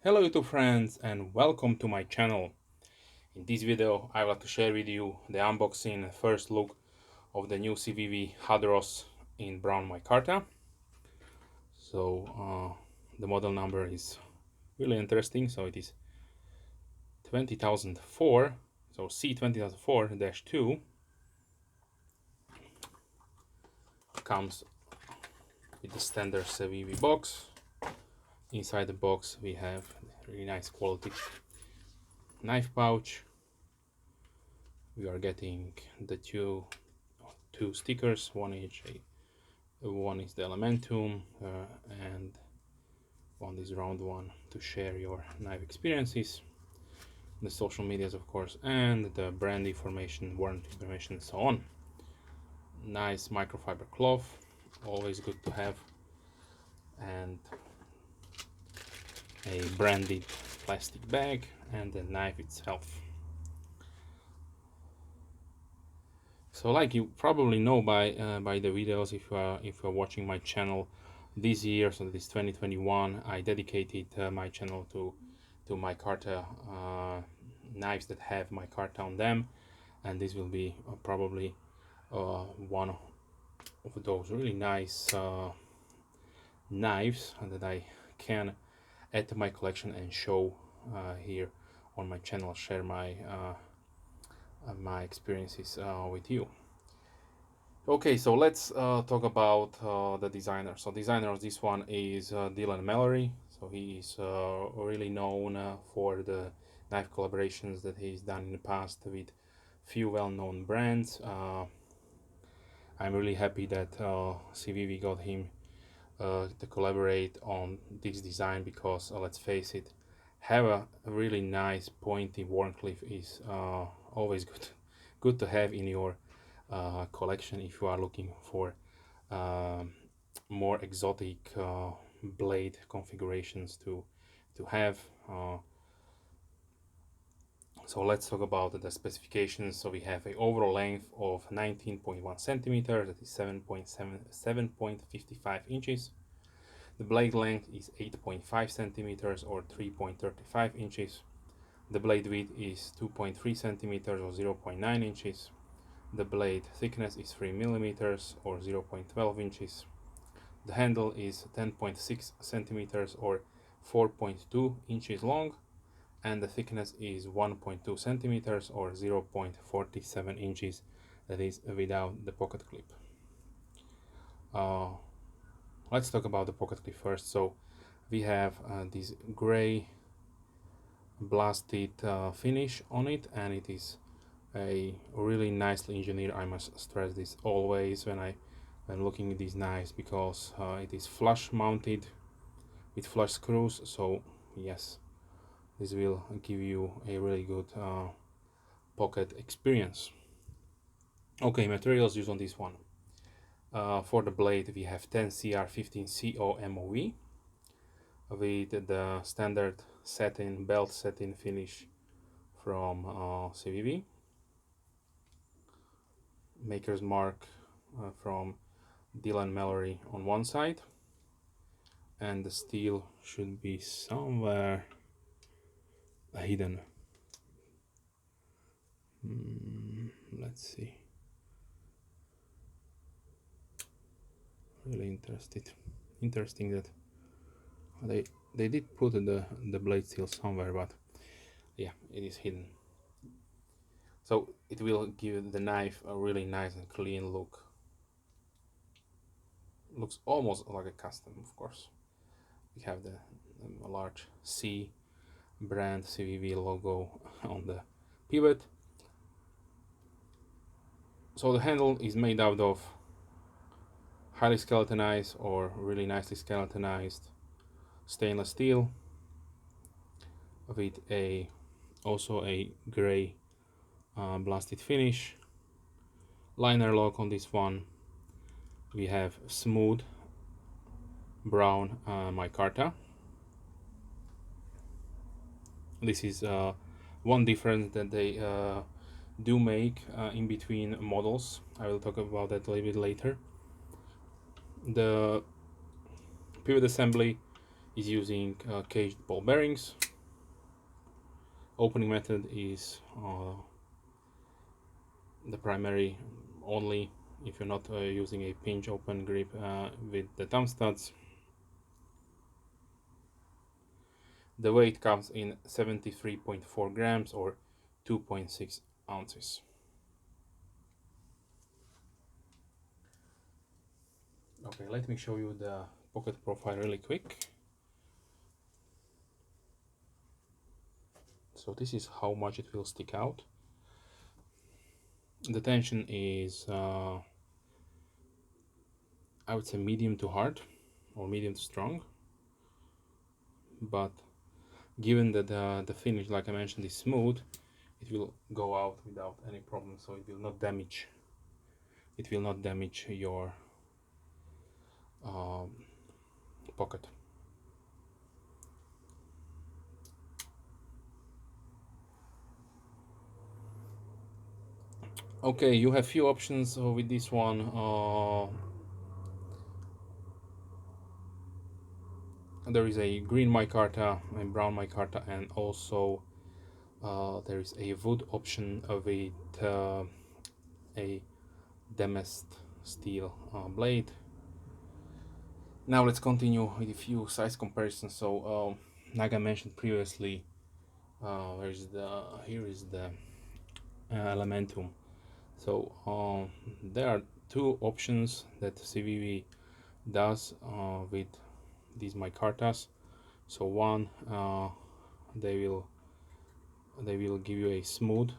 Hello YouTube friends and welcome to my channel. In this video I would like to share with you the unboxing and first look of the new CIVIVI Hadros in brown micarta. So the model number is really interesting, so it is 20004, so C20004-2. Comes with the standard CIVIVI box. Inside the box we have really nice quality knife pouch. We are getting the two stickers, one each. One is the Elementum and one is round one to share your knife experiences, the social medias of course, and the brand information, warranty information, and so on. Nice microfiber cloth, always good to have, and a branded plastic bag and the knife itself. So like you probably know by the videos, if you're watching my channel this year, so this 2021, I dedicated my channel to micarta knives that have micarta on them, and this will be probably one of those really nice knives that I can add to my collection and show here on my channel, share my my experiences with you. Okay, so let's talk about the designer. So designer of this one is Mallery. So he is really known for the knife collaborations that he's done in the past with few well-known brands. I'm really happy that CIVIVI got him to collaborate on this design because let's face it, have a really nice pointy Warncliffe is always good to have in your collection if you are looking for more exotic blade configurations to have. So let's talk about the specifications. So we have an overall length of 19.1 centimeters, that is 7.55 inches. The blade length is 8.5 centimeters or 3.35 inches. The blade width is 2.3 centimeters or 0.9 inches. The blade thickness is 3 millimeters or 0.12 inches. The handle is 10.6 centimeters or 4.2 inches long, and the thickness is 1.2 centimeters or 0.47 inches, that is without the pocket clip. Let's talk about the pocket clip first. So we have this gray blasted finish on it, and it is a really nicely engineered. I must stress this always when looking at these knives, because it is flush mounted with flush screws. So yes, this will give you a really good pocket experience. Okay, materials used on this one. For the blade we have 10CR15CO MOV with the standard satin, belt satin finish from CIVIVI. Maker's mark from Mallery on one side, and the steel should be somewhere hidden. Let's see. Really interesting that they did put the blade steel somewhere, but yeah, it is hidden. So it will give the knife a really nice and clean look. Looks almost like a custom, of course. We have the large C brand CIVIVI logo on the pivot. So the handle is made out of highly skeletonized or really nicely skeletonized stainless steel with also a gray blasted finish. Liner lock on this one. We have smooth brown micarta. This is one difference that they do make in between models. I will talk about that a little bit later. The pivot assembly is using caged ball bearings. Opening method is the primary only if you're not using a pinch open grip with the thumb studs. The weight comes in 73.4 grams or 2.6 ounces. Okay, let me show you the pocket profile really quick. So this is how much it will stick out. The tension is I would say medium to hard or medium to strong, but given that the finish, like I mentioned, is smooth, it will go out without any problem, so it will not damage your pocket. Okay, you have few options with this one. There is a green micarta, a brown micarta, and also there is a wood option with a damest steel blade. Now let's continue with a few size comparisons. So like I mentioned previously, here is the Elementum. So there are two options that CIVIVI does with these micartas. So one, they will give you a smooth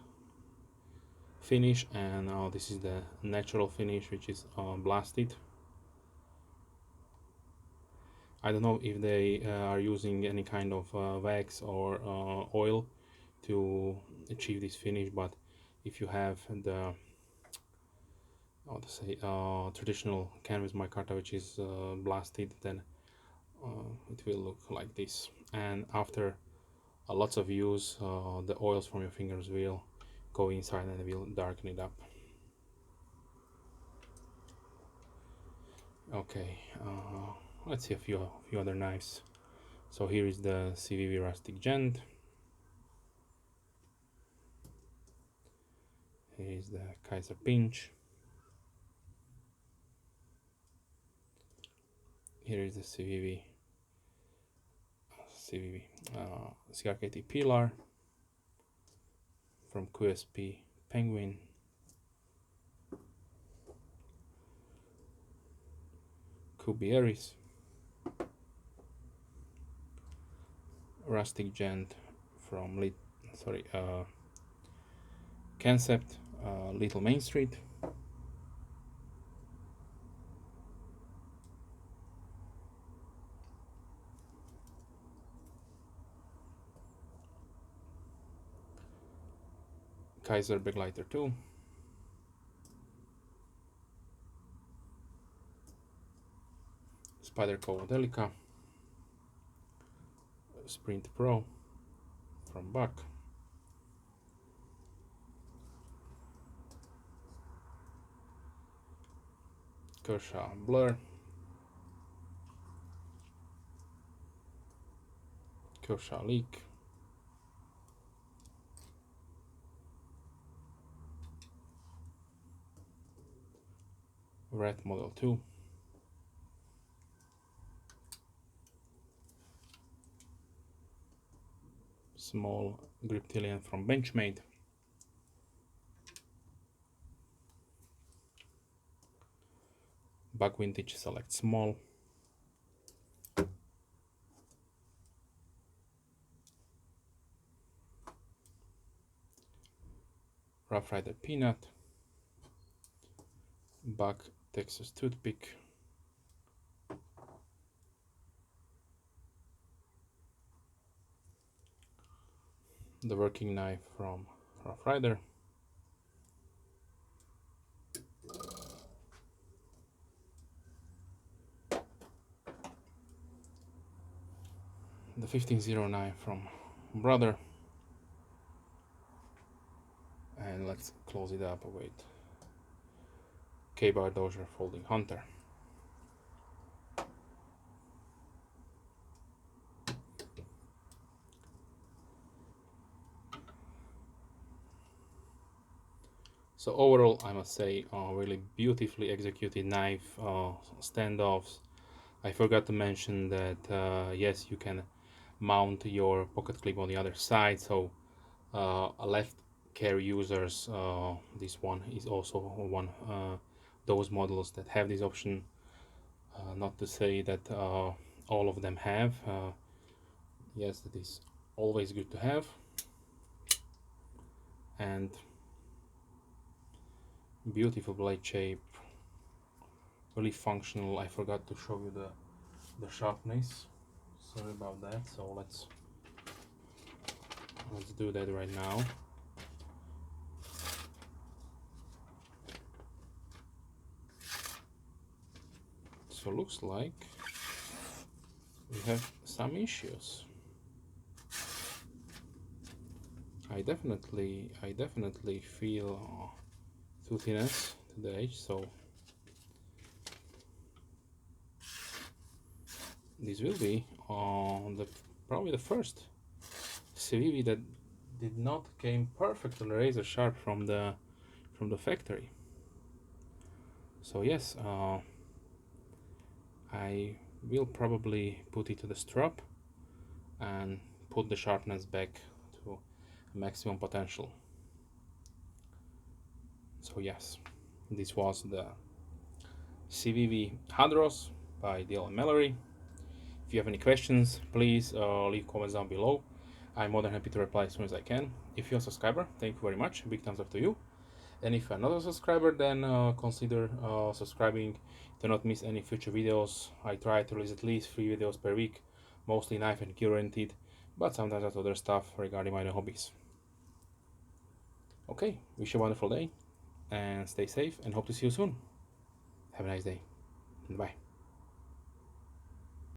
finish, and this is the natural finish, which is blasted. I don't know if they are using any kind of wax or oil to achieve this finish, but if you have the traditional canvas micarta, which is blasted, then it will look like this. And after lots of use, the oils from your fingers will go inside and will darken it up. Okay, let's see a few other knives. So here is the CIVIVI rustic gent. Here is the Kaiser pinch. Here is the CIVIVI CRKT Pilar from QSP Penguin. Kubieris, rustic gent from Concept, Little Main Street. Kaiser Begleiter 2. Spyderco Delica. Sprint Pro from Buck. Kershaw Blur. Kershaw Leak. Red Model 2. Small Griptilian from Benchmade. Buck Vintage Select Small. Rough Rider Peanut. Buck Texas Toothpick. The working knife from Rough Rider. The 1509 from Brother. And let's close it up with K-Bar Dozier Folding Hunter. So overall, I must say, really beautifully executed knife standoffs. I forgot to mention that yes, you can mount your pocket clip on the other side, so left carry users, this one is also one those models that have this option. Not to say that all of them have. Yes, that is always good to have. And beautiful blade shape, really functional. I forgot to show you the sharpness. Sorry about that. So let's do that right now. So looks like we have some issues. I definitely feel toothiness to the edge, so this will be probably the first CIVIVI that did not came perfectly razor sharp from the factory. So yes, I will probably put it to the strap and put the sharpness back to maximum potential. So yes, this was the CIVIVI Hadros by Mallery. If you have any questions, please leave comments down below. I'm more than happy to reply as soon as I can. If you're a subscriber, thank you very much. Big thumbs up to you. And if you're not a subscriber, then consider subscribing to not miss any future videos. I try to release at least 3 videos per week, mostly knife and gear oriented, but sometimes that's other stuff regarding my hobbies. Okay, wish you a wonderful day and stay safe and hope to see you soon. Have a nice day. Bye.